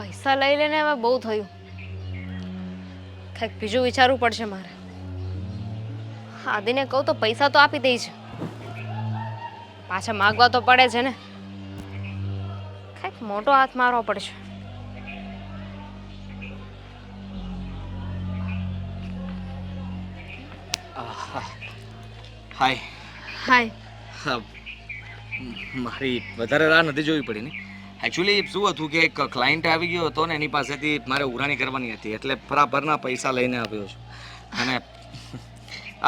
પૈસા લઈ લઈને હવે બહુ થયું. કંઈક બીજું વિચારવું પડશે મારે. આદિને કહું તો પૈસા તો આપી દે છે, પાછા માગવા તો પડે છે ને. કંઈક મોટો હાથ મારવો પડશે. હાય. હાય. મારી વધારે રાહ નથી જોવી પડી ને. એકચ્યુઅલી શું હતું કે એક ક્લાયન્ટ આવી ગયો હતો ને એની પાસેથી મારે ઉઘરાણી કરવાની હતી, એટલે બરાબરના પૈસા લઈને આવ્યો છું. અને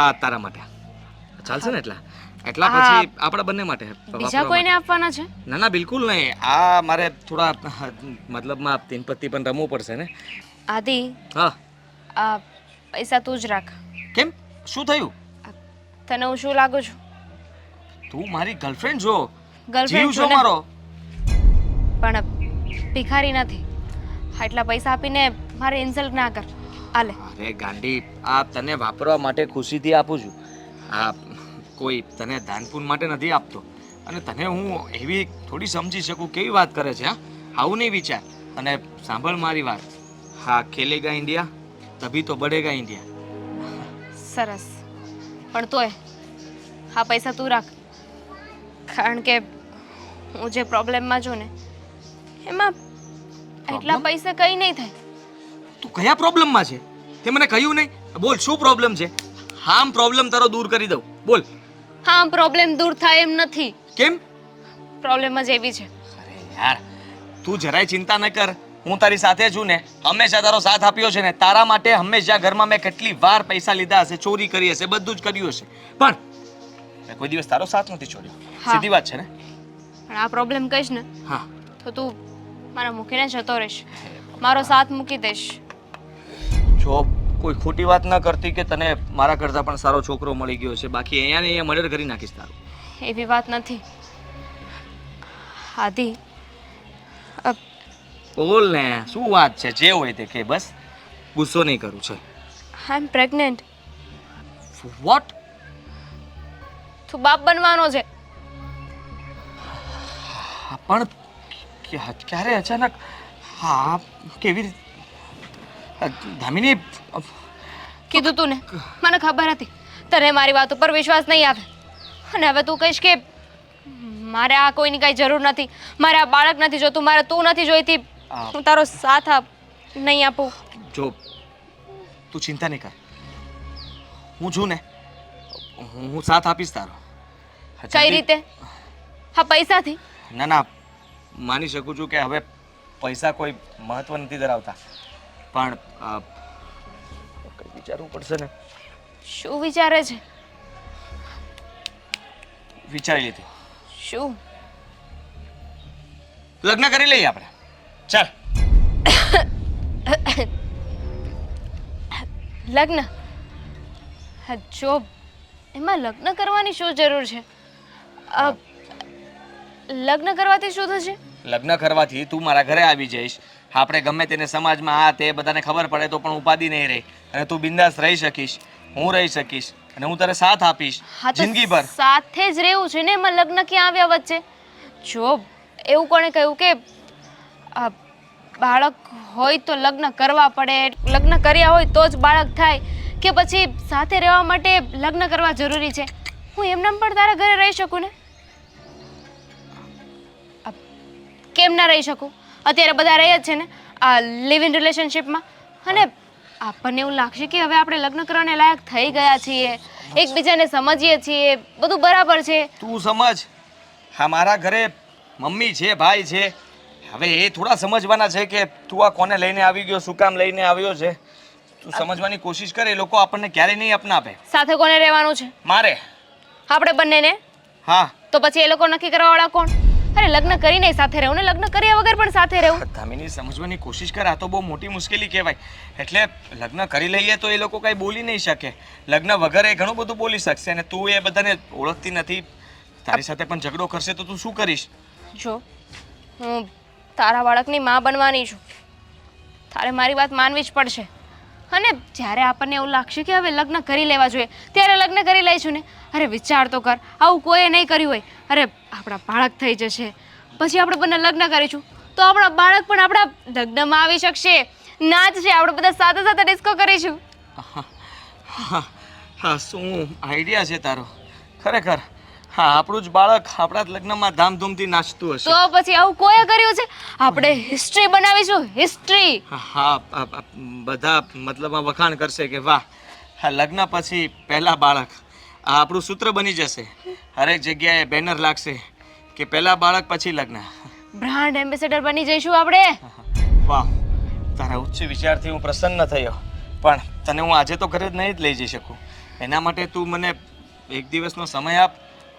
આ તારા માટે ચાલશે ને? એટલા પછી આપણા બંને માટે. બીજા કોઈને આપવાના છે? ના ના, બિલકુલ નહીં. આ મારે થોડા મતલબમાં તીનપત્તી પણ રમવું પડશે ને. આદિ, હા, આ પૈસા તું જ રાખ. કેમ? શું થયું? તને હું શું લાગુ છું? તું મારી ગર્લફ્રેન્ડ છો, ગર્લફ્રેન્ડ જીવ છો મારો. પણ ભિખારી નથી. આટલા પૈસા આપીને મારે ઇન્સલ્ટ ના કર. આલે. અરે ગાંડી, આ તને વાપરવા માટે ખુશીથી આપું છું. આ કોઈ તને દાનપુન માટે નથી આપતો. અને તને હું એવી થોડી સમજી શકું કેવી વાત કરે છે? હા, આવું નહીં વિચાર. અને સાંભળ મારી વાત. હા, ખેલેગા ઇન્ડિયા તભી તો બઢેગા ઇન્ડિયા. સરસ. પણ તોય આ પૈસા તું રાખ, કારણ કે હું જે પ્રોબ્લેમમાં છું ને એમાં એટલા પૈસા કંઈ નહીં થાય. તું કયા પ્રોબ્લેમમાં છે તે મને કહ્યું નહીં? બોલ, શું પ્રોબ્લેમ છે? હા, પ્રોબ્લેમ તારો દૂર કરી દઉં. બોલ. હા, પ્રોબ્લેમ દૂર થાય એમ નથી. કેમ? પ્રોબ્લેમ જ એવી છે. અરે યાર, તું જરાય ચિંતા ન કર. હું તારી સાથે છું ને. હંમેશા તારો સાથ આપ્યો છે ને. તારા માટે હંમેશા ઘરમાં મેં કેટલી વાર પૈસા લીધા હશે, ચોરી કરી હશે, બધું જ કર્યું હશે, પણ મેં કોઈ દિવસ તારો સાથ નથી છોડ્યો. સીધી વાત છે ને. પણ આ પ્રોબ્લેમ કહીશ ને હા, તો તું મારા મૂકીને જતો રહીશ, મારો સાથ મૂકી દઈશ. જો કોઈ ખોટી વાત ન કરતી કે તને મારા કરતાં પણ સારો છોકરો મળી ગયો છે, બાકી અહીંયા ને અહીંયા મર્ડર કરી નાખીશ તારું. એવી વાત નથી આદિ. બોલ ને, શું વાત છે? જે હોય તે કે, બસ ગુસ્સો નહીં કરું છે. આઈ એમ પ્રેગ્નેન્ટ. વોટ? તું બાપ બનવાનો છે. પણ ક્યારે અચાનક? હા, કેવી રીતે? ધામિની, કીધું તું ને, મને ખબર હતી તને મારી વાત ઉપર વિશ્વાસ નહીં આવે. અને હવે તું કહીશ કે મારે આ કોઈની કાંઈ જરૂર નથી, મારે આ બાળક નથી જોતું, મારે તું નથી જોઈતી, હું તારો સાથ નહીં આપું. જો તું ચિંતા નહીં કર, હું છું ને, હું સાથ આપીશ તારો. કઈ રીતે? હા, પૈસાથી? ના ના, માની શકું છું કે હવે પૈસા કોઈ મહત્વ નથી ધરાવતા, પણ કંઈ વિચારવું પડશે ને. શું વિચારે છે? વિચારી લીધું. શું? લગ્ન કરી લઈએ આપણે. ચાલ. લગ્ન? હા, જો એમાં લગ્ન કરવાની શું જરૂર છે? લગ્ન કરવાથી શું થશે? લગ્ન કરવાથી તું મારા ઘરે આવી જઈશ. આપણે ગમે તેને સમાજમાં આ તે બધાને ખબર પડે તો પણ ઉપાધિ નહીં રહે, અને તું બિંદાસ રહી શકીશ, હું રહી શકીશ, અને હું તારે સાથ આપીશ જિંદગીભર. સાથે જ રહેવું છે ને, એમાં લગ્ન ક્યાં આવ્યા વચ્ચે? જો એવું કોણે કહ્યું કે બાળક હોય તો લગ્ન કરવા પડે, લગ્ન કર્યા હોય તો જ બાળક થાય, કે પછી સાથે રહેવા માટે લગ્ન કરવા જરૂરી છે? હું એમનેમ પણ તારા ઘરે રહી શકું ને. કેમ ના રહી શકું? અત્યારે બધા રહે જ છે ને આ લિવ ઇન રિલેશનશિપમાં. અને આપણને એવું લાગશે કે હવે આપણે લગ્ન કરવાને લાયક થઈ ગયા છીએ, એકબીજાને સમજીએ છીએ, બધું બરાબર છે. તું સમજ. હા, મારા ઘરે મમ્મી છે, ભાઈ છે. હવે એ થોડા સમજવાના છે કે તું આ કોને લઈને આવી ગયો, શું કામ લઈને આવ્યો છે. તું સમજવાની કોશિશ કર. એ લોકો આપણને ક્યારેય નહીં અપનાવે. સાથે કોને રહેવાનું છે? મારે. આપણે બંનેને? હા. તો પછી એ લોકો નક્કી કરવાવાળા કોણ? અરે લગ્ન કરીને સાથે રહેવું ને લગ્ન કર્યા વગર પણ સાથે રહેવું. ધામિની, સમજવાની કોશિશ કર. આ તો બહુ મોટી મુશ્કેલી કહેવાય. એટલે લગ્ન કરી લઈએ તો એ લોકો કાંઈ બોલી નહીં શકે. લગ્ન વગર એ ઘણું બધું બોલી શકશે, અને તું એ બધાને ઓળખતી નથી. તારી સાથે પણ ઝઘડો કરશે તો તું શું કરીશ? જો હું તારા બાળકની માં બનવાની છું, તારે મારી વાત માનવી જ પડશે. અને જ્યારે આપણને એવું લાગશે કે હવે લગ્ન કરી લેવા જોઈએ ત્યારે લગ્ન કરી લઈશું ને. અરે વિચાર તો કર, આવું કોઈએ નહીં કર્યું હોય. અરે આપણા બાળક થઈ જશે, પછી આપણે બંને લગ્ન કરીશું તો આપણા બાળક પણ આપણા લગ્નમાં આવી શકશે, નાચ છે, આપણે બધા સાથે સાથે ડિસ્કો કરીશું. હા, શું આઈડિયા છે તારો ખરેખર. હા, આપણું જ બાળક આપણા જ લગ્નમાં ધામધૂમથી નાચતું હશે. તો પછી આવું કોઈએ કર્યું છે? આપણે હિસ્ટ્રી બનાવીશું, હિસ્ટ્રી. હા, બધા મતલબમાં વખાણ કરશે કે વાહ, હા, લગ્ન પછી પહેલા બાળક. આ આપણું સૂત્ર બની જશે. હરેક જગ્યાએ બેનર લાગશે કે પહેલા બાળક પછી લગ્ન. બ્રાન્ડ એમ્બેસેડર બની જઈશું આપણે. વાહ, તારા ઉચ્ચ વિચારથી હું પ્રસન્ન થયો. પણ તને હું આજે તો ઘરે જ નહીં જ લઈ જઈ શકું. એના માટે તું મને એક દિવસનો સમય આપ,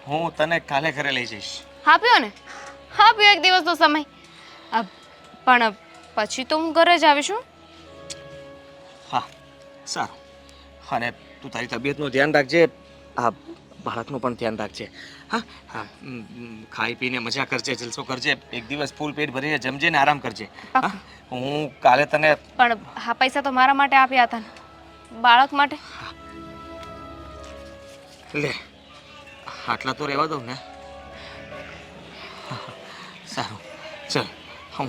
હું તને કાલે ઘરે લઈ જઈશ. આપ્યો ને, આપ્યો એક દિવસનો સમય. પણ પછી તો હું ઘરે જ આવીશું. હા, સારું. અને તું તારી તબિયતનું ધ્યાન રાખજે, આ બાળકનું પણ ધ્યાન રાખજે. હા હા, ખાઈ પીને મજા કરજે, જલસો કરજે, એક દિવસ ફૂલ પેટ ભરીને જમજે ને આરામ કરજે. હા, હું કાલે તને. પણ આ પૈસા તો મારા માટે આપ્યા હતા ને, બાળક માટે. લે, આટલા તો રહેવા દઉં ને. સારું, ચલ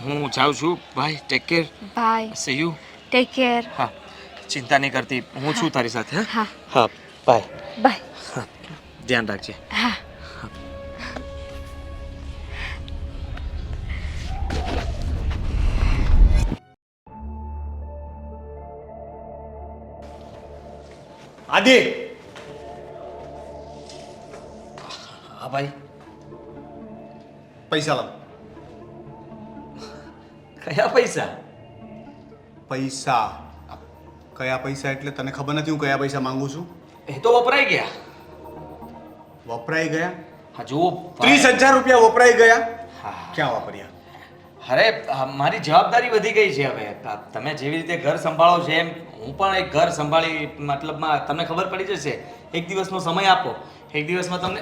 હું જાઉં છું. Bye, take care. Bye, see you. Take care. હા, ચિંતા નહીં કરતી, હું છું તારી સાથે. હા હા, બાય. બાય. હા, ધ્યાન રાખજે. હા. આદિ, હા ભાઈ. પૈસા લાવ. કયા પૈસા? પૈસા? કયા પૈસા એટલે તને ખબર નથી હું કયા પૈસા માંગુ છું? એ તો વપરાઈ ગયા. વપરાઈ ગયા? હા, જુઓ 30,000 રૂપિયા વપરાઈ ગયા. હા. ક્યાં વાપર્યા? અરે, મારી જવાબદારી વધી ગઈ છે હવે. તમે જેવી રીતે ઘર સંભાળો છો એમ હું પણ એક ઘર સંભાળી, મતલબમાં તમને ખબર પડી જશે. એક દિવસનો સમય આપો, એક દિવસમાં તમને.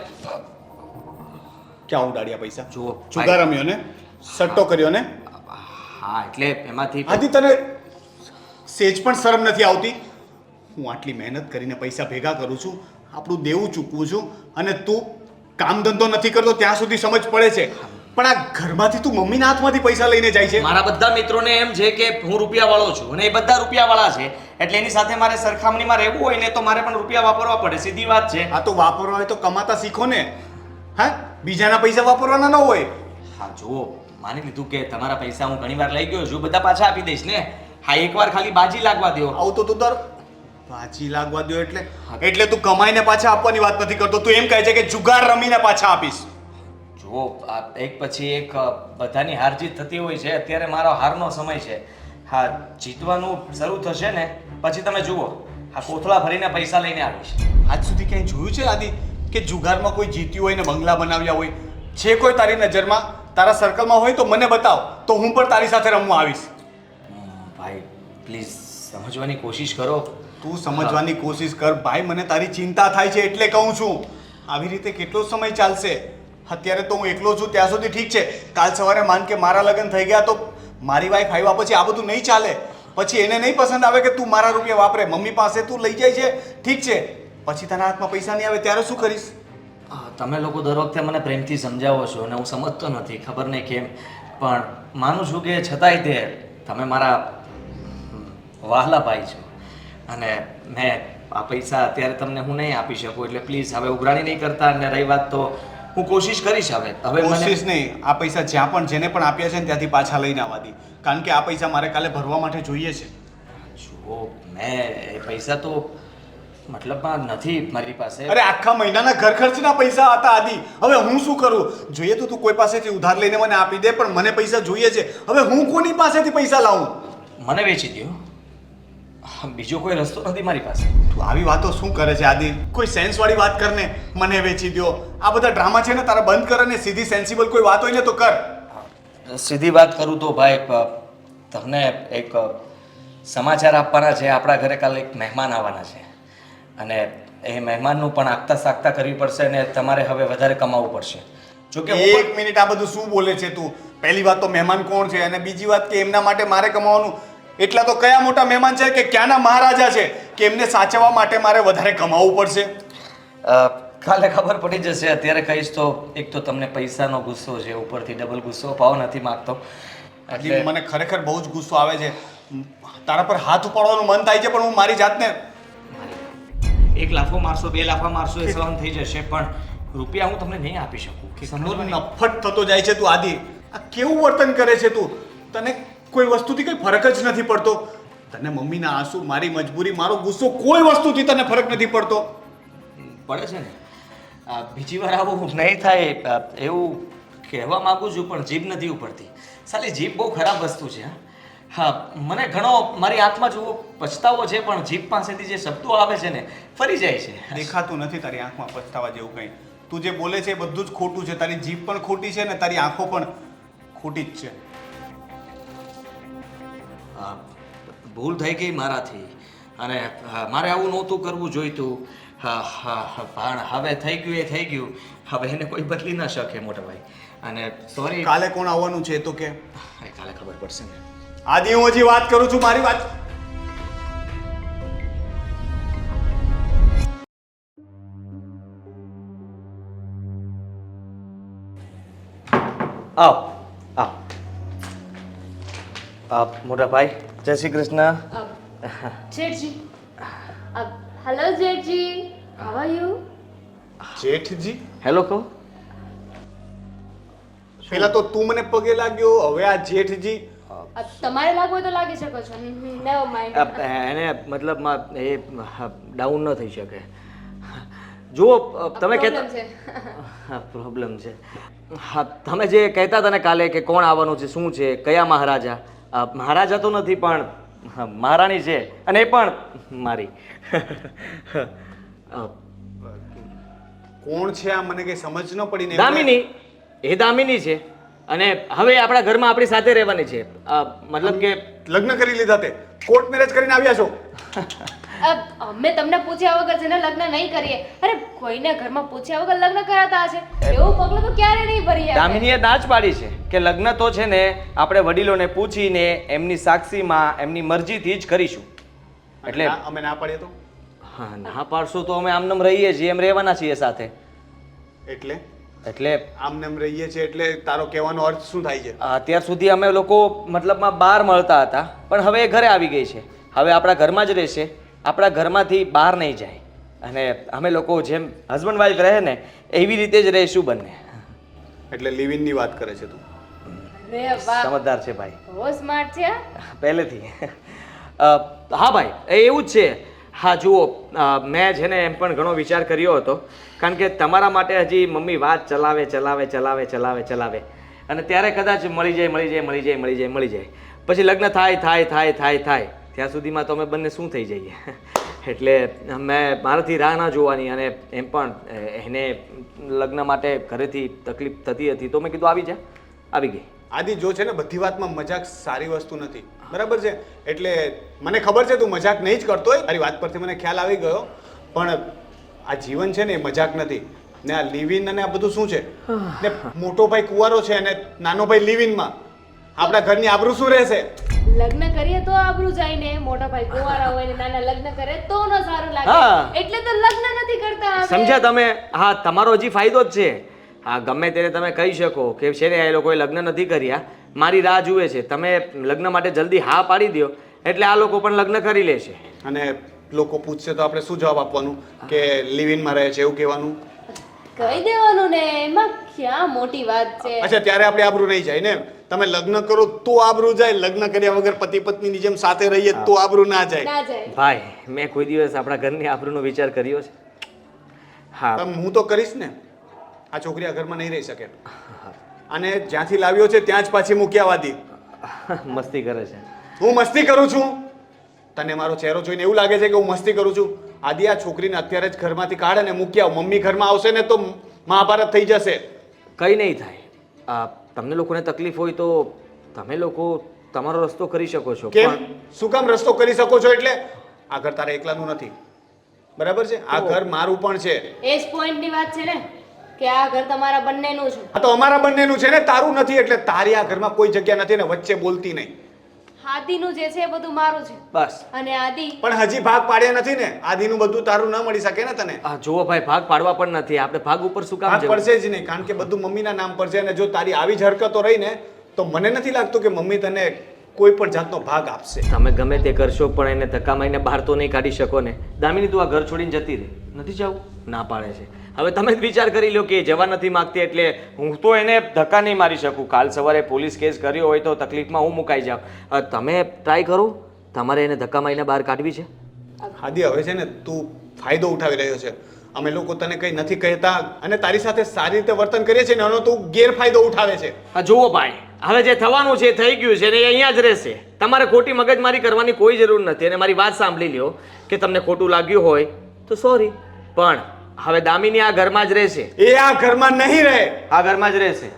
ક્યાં ઉડાડ્યા પૈસા? જુઓ જુગાર રમ્યો ને, સટ્ટો કર્યો ને? હા, એટલે એમાંથી આદિ, તને સેજ પણ શરમ નથી આવતી? હું આટલી મહેનત કરીને પૈસા ભેગા કરું છું, આપણું દેવું ચૂકવું છું, અને તું કામ ધંધો નથી કરતો ત્યાં સુધી સમજ પડે છે. પણ આ ઘરમાંથી તું મમ્મીના હાથમાંથી પૈસા લઈને જાય છે. મારા બધા મિત્રોને એમ છે કે હું રૂપિયાવાળો છું અને એ બધા રૂપિયાવાળા છે, એટલે એની સાથે મારે સરખામણીમાં રહેવું હોય ને તો મારે પણ રૂપિયા વાપરવા પડે. સીધી વાત છે. આ તો વાપરવા હોય તો કમાતા શીખો ને. હા, બીજાના પૈસા વાપરવાના ન હોય. હા, જુઓ, માની લીધું કે તમારા પૈસા હું ઘણી વાર લઈ ગયો છું, બધા પાછા આપી દઈશ ને. હા, એકવાર ખાલી બાજી લાગવા દો. આવું તો તું દર બાજી લાગવા દો એટલે તું કમાઈને પાછા આપવાની વાત નથી કરતો. તું એમ કહે છે કે જુગાર રમીને પાછા આપીશ. જુઓ, આ એક પછી એક બધાની હાર જીત થતી હોય છે. અત્યારે મારો હારનો સમય છે. હા, જીતવાનું શરૂ થશે ને પછી તમે જુઓ, હા, કોથળા ભરીને પૈસા લઈને આવીશ. આજ સુધી ક્યાંય જોયું છે આદિ કે જુગારમાં કોઈ જીત્યું હોય ને બંગલા બનાવ્યા હોય? છે કોઈ તારી નજરમાં, તારા સર્કલમાં હોય તો મને બતાવ, તો હું પણ તારી સાથે રમવા આવીશ. ભાઈ, પ્લીઝ સમજવાની કોશિશ કરો. તું સમજવાની કોશિશ કર ભાઈ, મને તારી ચિંતા થાય છે એટલે કહું છું. આવી રીતે કેટલો સમય ચાલશે? અત્યારે તો હું એકલો છું ત્યાં સુધી ઠીક છે. કાલ સવારે માન કે મારા લગ્ન થઈ ગયા તો મારી વાઈફ આવ્યા પછી આ બધું નહીં ચાલે. પછી એને નહીં પસંદ આવે કે તું મારા રૂપિયા વાપરે, મમ્મી પાસે તું લઈ જાય છે, ઠીક છે. પછી તના હાથમાં પૈસા નહીં આવે ત્યારે શું કરીશ? તમે લોકો દર વખતે મને પ્રેમથી સમજાવો છો અને હું સમજતો નથી, ખબર નહીં કેમ. પણ માનું છું કે છતાંય તે તમે મારા વહાલા ભાઈ છો અને મેં આ પૈસા અત્યારે તમને હું નહીં આપી શકું, એટલે પ્લીઝ હવે ઉઘરાણી નહીં કરતા. અને રહી વાત તો હું કોશિશ કરીશ. હવે કોશિશ નહીં, આ પૈસા જ્યાં પણ જેને પણ આપ્યા છે ને ત્યાંથી પાછા લઈને આવવા દે, કારણ કે આ પૈસા મારે કાલે ભરવા માટે જોઈએ છે. જુઓ, મેં એ પૈસા તો મતલબમાં નથી મારી પાસે. અરે, આખા મહિનાના ઘર ખર્ચના પૈસા હતા આદિ. હવે હું શું કરું? જોઈએ તો તું કોઈ પાસેથી ઉધાર લઈને મને આપી દે, પણ મને પૈસા જોઈએ છે. હવે હું કોની પાસેથી પૈસા લાવું? મને વેચી દો, બીજો કોઈ રસ્તો નથી મારી પાસે. તું આવી વાતો શું કરે છે આદિ? કોઈ સેન્સ વાળી વાત કર ને. મને વેચી દો, આ બધા ડ્રામા છે ને તારા બંધ કર અને સીધી સેન્સિબલ કોઈ વાત હોય ને તો કર. સીધી વાત કરું તો ભાઈ, તમને એક સમાચાર આપવાના છે. આપણા ઘરે કાલે એક મહેમાન આવવાના છે અને એ મહેમાનનું પણ આગતા સાગતા કરવી પડશે અને તમારે હવે વધારે કમાવવું પડશે. જોકે એક મિનિટ, આ બધું શું બોલે છે તું? પહેલી વાત તો મહેમાન કોણ છે, અને બીજી વાત કે એમના માટે મારે કમાવાનું. એટલા તો કયા મોટા મહેમાન છે કે ક્યાંના મહારાજા છે કે એમને સાચવવા માટે મારે વધારે કમાવવું પડશે? કાલે ખબર પડી જશે. અત્યારે કહીશ તો એક તો તમને પૈસાનો ગુસ્સો છે, ઉપરથી ડબલ ગુસ્સો. ભાવ નથી માગતો, આદિ, મને ખરેખર બહુ જ ગુસ્સો આવે છે. તારા પર હાથ ઉપાડવાનું મન થાય છે, પણ હું મારી જાતને એક લાફો મારશો, બે લાફા મારશો એ સહન થઈ જશે, પણ રૂપિયા હું તમને નહીં આપી શકું. સમજો નફટ થતો જાય છે તું આદિ. આ કેવું વર્તન કરે છે તું? તને કોઈ વસ્તુથી કઈ ફરક જ નથી પડતો. તને મમ્મીના આંસુ, મારી મજબૂરી, મારો ગુસ્સો, કોઈ વસ્તુથી તને ફરક નથી પડતો. પડે છે ને. બીજી વાર આવું નહીં થાય એવું કહેવા માંગુ છું, પણ જીભ નથી ઉપડતી. સાલી જીભ બહુ ખરાબ વસ્તુ છે. હા, મને ઘણો મારી આંખમાં જો પછતાવો છે, પણ જીભ પાસેથી જે શબ્દો આવે છે ને ફરી જાય છે. દેખાતું નથી તારી આંખમાં પછતાવા જેવું કંઈ. તું જે બોલે છે એ બધું જ ખોટું છે. તારી જીભ પણ ખોટી છે ને તારી આંખો પણ ખોટી જ છે. ભૂલ થઈ ગઈ મારાથી, અને મારે આવું નહોતું કરવું જોઈતું. પણ હવે થઈ ગયું એ થઈ ગયું. હવે એને કોઈ બદલી ના શકે મોટા ભાઈ. અને સોરી. કાલે કોણ આવવાનું છે તો કે કાલે ખબર પડશે ને. આદિ, હું હજી વાત કરું છું, મારી વાત. આવ આવ. મોટા ભાઈ, જય શ્રી કૃષ્ણ. જેઠજી. હેલો જેઠજી, હાઉ આર યુ? જેઠજી? હેલો કહો. પેલા તો તું મને પગે લાગ્યો, હવે આ જેઠજી. તમારે લાગવું હોય તો લાગી શકો છો. Never mind. એને મતલબમાં એ ડાઉન ન થઈ શકે. જુઓ તમે પ્રોબ્લેમ છે. પ્રોબ્લેમ છે. હા, તમે જે કહેતા હતા ને કાલે કે કોણ આવવાનું છે, શું છે, કયા મહારાજા. મહારાજા તો નથી, પણ મહારાણી છે, અને એ પણ મારી. કોણ છે આ? મને કઈ સમજ ન પડી ને. દામિની. એ દામિની છે, અને હવે આપણા ઘરમાં આપણી સાથે રહેવાની છે. મતલબ કે લગ્ન કરી લીધા તે? કોર્ટ મેરેજ કરીને આવ્યા છો? અમે તમને પૂછ્યા વગર છે ને લગ્ન નહીં કરીએ. અરે કોઈને ઘરમાં પૂછ્યા વગર લગ્ન કરાતા હશે એવું પગલું તો ક્યારે નહીં ભરીએ. દામિનીએ ના જ પાડી છે કે લગ્ન તો છે ને આપણે વડીલોને પૂછીને એમની સાક્ષીમાં એમની મરજીથી જ કરીશું. એટલે અમે ના પાડીએ તો? હા, ના પાડશું તો અમે આમનેમ રહીએ છીએ, એમ રહેવાના છીએ સાથે. એટલે આમને એમ રહીએ છીએ એટલે તારો કહેવાનો અર્થ શું થાય છે? અત્યાર સુધી અમે લોકો મતલબમાં બહાર મળતા હતા, પણ હવે એ ઘરે આવી ગઈ છે. હવે આપણા ઘરમાં જ રહેશે, આપણા ઘરમાંથી બહાર નહીં જાય. અને અમે લોકો જેમ હસબન્ડ વાઈફ રહે ને એવી રીતે જ રહીશું બંને. એટલે લિવ ઇન ની વાત કરે છે તું? અરે વાહ, સમજદાર છે ભાઈ, બહુ સ્માર્ટ છે. પહેલેથી. હા ભાઈ, એવું જ છે. હા જુઓ, મેં છે ને એમ પણ ઘણો વિચાર કર્યો હતો, કારણ કે તમારા માટે હજી મમ્મી વાત ચલાવે અને ત્યારે કદાચ મળી જાય પછી લગ્ન થાય ત્યાં સુધીમાં તો અમે બંને શું થઈ જઈએ. એટલે મેં મારાથી રાહ ના જોવાની, અને એમ પણ એને લગ્ન માટે ઘરેથી તકલીફ થતી હતી તો મેં કીધું આવી ગઈ. આદિ, જો છે ને બધી વાતમાં મજાક સારી વસ્તુ નથી, બરાબર છે? એટલે મને ખબર છે તું મજાક નહીં જ કરતો હોય, તારી વાત પરથી મને ખ્યાલ આવી ગયો. પણ આ જીવન છે ને એ મજાક નથી ને. આ લિવ ઇન અને આ બધું શું છે ને? મોટો ભાઈ કુંવારો છે અને નાનો ભાઈ લિવ ઇનમાં. આપણા ઘરની આબરૂ શું રહેશે? લગ્ન કરીએ તો આબરૂ જાય ને. મોટા ભાઈ કુંવારા હોય ને નાના લગ્ન કરે તો ન સારું હા. લાગે. એટલે તો લગ્ન નથી કરતા અમે. સમજ્યા તમે? હા, તમારો હજી ફાયદો જ છે. હા, ગમે ત્યારે તમે કહી શકો કે છે ને એ લોકોએ લગ્ન નથી કર્યા, મારી રાહ જુએ છે. તમે લગ્ન માટે જલ્દી હા પાડી દો એટલે આ લોકો પણ લગ્ન કરી લેશે. અને લોકો પૂછશે તો આપણે શું જવાબ આપવાનું? કે લિવ ઇનમાં રહે છે એવું કહેવાનું? કહી દેવાનું ને, એમાં ક્યાં મોટી વાત છે. અચ્છા, ત્યારે આપણે આબરૂ નહીં જાય ને? તમે લગ્ન કરો તો આબરૂ જાય, લગ્ન કર્યા વગર પતિ પત્નીની જેમ સાથે રહીએ તો આબરૂ ના જાય. ના જાય. ભાઈ, મેં કોઈ દિવસ આપણા ઘરની આબરૂનો વિચાર કર્યો છે? હા, હું તો કરીશ ને. આ છોકરી આ ઘરમાં નહીં રહી શકે, અને જ્યાંથી લાવ્યો છે ત્યાં જ પાછી મૂકી આવવા દી. મસ્તી કરે છે. હું મસ્તી કરું છું? તને મારો ચહેરો જોઈને એવું લાગે છે કે હું મસ્તી કરું છું? આદિ, આ છોકરીને અત્યારે જ ઘરમાંથી કાઢે ને મૂકી આવ. મમ્મી ઘરમાં આવશે ને તો મહાભારત થઈ જશે. કંઈ નહીં થાય. તમને લોકોને તકલીફ હોય તો તમે લોકો તમારો રસ્તો કરી શકો છો. કેમ? શું કામ રસ્તો કરી શકો છો? એટલે આ ઘર તારે એકલાનું નથી, બરાબર છે? આ ઘર મારું પણ છે. એ જ પોઈન્ટની વાત છે ને કે આ ઘર તમારા બંનેનું છે. આ તો અમારા બંનેનું છે ને, તારું નથી. એટલે તારી આ ઘરમાં કોઈ જગ્યા નથી ને વચ્ચે બોલતી નહીં. આદિનું જે છે એ બધું મારું છે. બસ. અને આદિ પણ હજી ભાગ પાડ્યા નથી ને. આદિનું બધું તારું ન મળી શકે ને તને. જુઓ ભાઈ, ભાગ પાડવા પણ નથી. આપણે ભાગ ઉપર શું કામ ભાગ જવું? પડશે જ નહીં, કારણ કે બધું મમ્મીના નામ પર છે. અને જો તારી આવી જ હરકતો રહી ને તો મને નથી લાગતું કે મમ્મી તને કોઈ પણ જાતનો ભાગ આપશે. તમે ગમે તે કરશો પણ એને ધક્કા મારીને બહાર તો નહીં કાઢી શકો ને. દામિની તું આ ઘર છોડીને જતી રહે. નથી જવું? ના પાડે છે. હવે તમે જ વિચાર કરી લો કે એ જવા નથી માંગતી એટલે હું તો એને ધક્કા નહીં મારી શકું. કાલ સવારે પોલીસ કેસ કર્યો હોય તો તકલીફમાં હું મુકાઈ જાઉં. તમે ટ્રાય કરો. તમારે એને ધક્કા મારીને બહાર કાઢવી છે? આદિ હવે છે ને તું ફાયદો ઉઠાવી રહ્યો છે. અમે લોકો તને કંઈ નથી કહેતા અને તારી સાથે સારી રીતે વર્તન કરીએ છીએ ને એનો તું ગેરફાયદો ઉઠાવે છે. હા જુઓ ભાઈ, હવે જે થવાનું છે એ થઈ ગયું છે ને એ અહીંયા જ રહેશે. તમારે ખોટી મગજમારી કરવાની કોઈ જરૂર નથી. અને મારી વાત સાંભળી લ્યો કે તમને ખોટું લાગ્યું હોય તો સોરી, પણ હવે દામિની આ ઘરમાં જ રહેશે. એ આ ઘરમાં નહીં રહે. આ ઘરમાં જ રહેશે.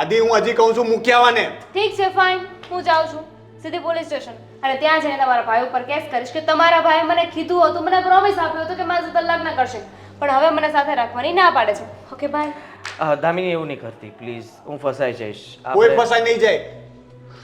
આદિ હું હજી કહું છું મૂકી આવવાને. ઠીક છે, ફાઇન, હું જાઉં છું સીધી પોલીસ સ્ટેશન. અને ત્યાં જઈને તમારા ભાઈ ઉપર કેસ કરીશ કે તમારા ભાઈ મને કીધું હતું, મને પ્રોમિસ આપ્યો હતો કે મારી સાથે લગ્ન કરશે, પણ હવે મને સાથે રાખવાની ના પાડે છે. Okay bye. દામિની એવું નહીં કરતી પ્લીઝ, હું ફસાઈ જઈશ. કોઈ ફસાઈ નહીં જાય.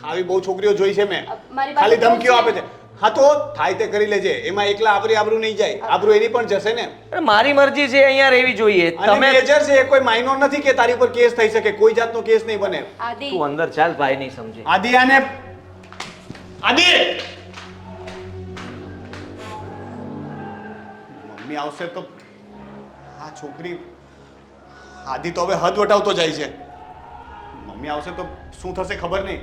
આવી બહુ છોકરીઓ જોઈ છે મેં, મારી પાસે ખાલી ધમકીઓ છે. આપે છે. હા તો થાય તે કરી લેજે. એમાં એકલા આબરૂ નહીં જાય, આબરૂ એની પણ જશે ને. અરે મારી મરજી છે અહીંયા રહેવી જોઈએ. અને તમે મેજર છે, એ કોઈ માઇનોર નથી કે તારી પર કેસ થઈ શકે. કોઈ જાતનો કેસ નહીં બને. આદિ, તું અંદર ચાલ, ભાઈ નહીં સમજે. આદિ આને આદિ મમ્મી આવશે તો આ છોકરી આદિ તો હવે હદ વટાવતો જાય છે. મમ્મી આવશે તો શું થશે ખબર નહીં.